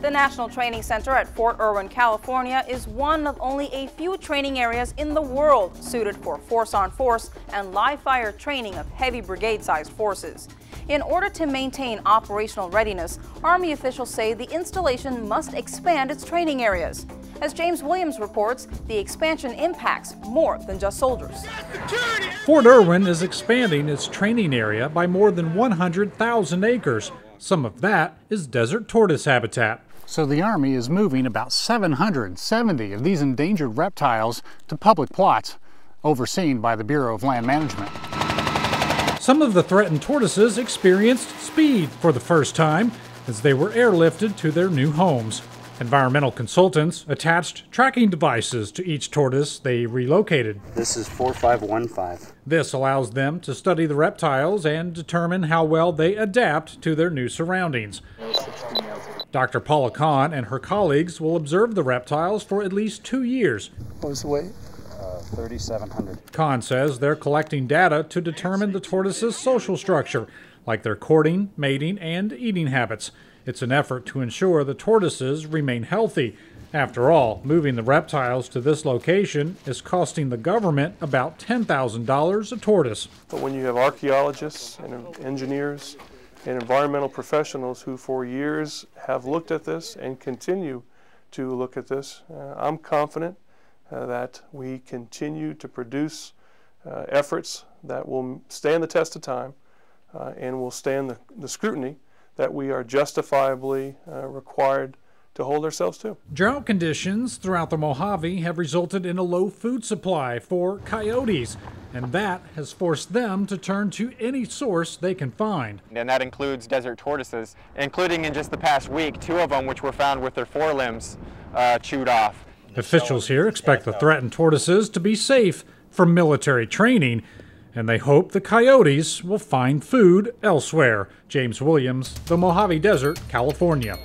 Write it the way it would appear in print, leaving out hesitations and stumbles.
The National Training Center at Fort Irwin, California is one of only a few training areas in the world suited for force-on-force and live-fire training of heavy brigade-sized forces. In order to maintain operational readiness, Army officials say the installation must expand its training areas. As James Williams reports, the expansion impacts more than just soldiers. Fort Irwin is expanding its training area by more than 100,000 acres. Some of that is desert tortoise habitat. So the Army is moving about 770 of these endangered reptiles to public plots overseen by the Bureau of Land Management. Some of the threatened tortoises experienced speed for the first time as they were airlifted to their new homes. Environmental consultants attached tracking devices to each tortoise they relocated. This is 4515. This allows them to study the reptiles and determine how well they adapt to their new surroundings. Dr. Paula Kahn and her colleagues will observe the reptiles for at least 2 years. What was the weight? 3,700. Kahn says they're collecting data to determine the tortoises' social structure, like their courting, mating, and eating habits. It's an effort to ensure the tortoises remain healthy. After all, moving the reptiles to this location is costing the government about $10,000 a tortoise. But when you have archaeologists and engineers and environmental professionals who for years have looked at this and continue to look at this, I'm confident that we continue to produce efforts that will stand the test of time and will stand the scrutiny that we are justifiably required to hold ourselves to. Drought conditions throughout the Mojave have resulted in a low food supply for coyotes, and that has forced them to turn to any source they can find. And that includes desert tortoises, including in just the past week, 2 of them which were found with their forelimbs chewed off. Officials here expect the threatened tortoises to be safe from military training, and they hope the coyotes will find food elsewhere. James Williams, the Mojave Desert, California.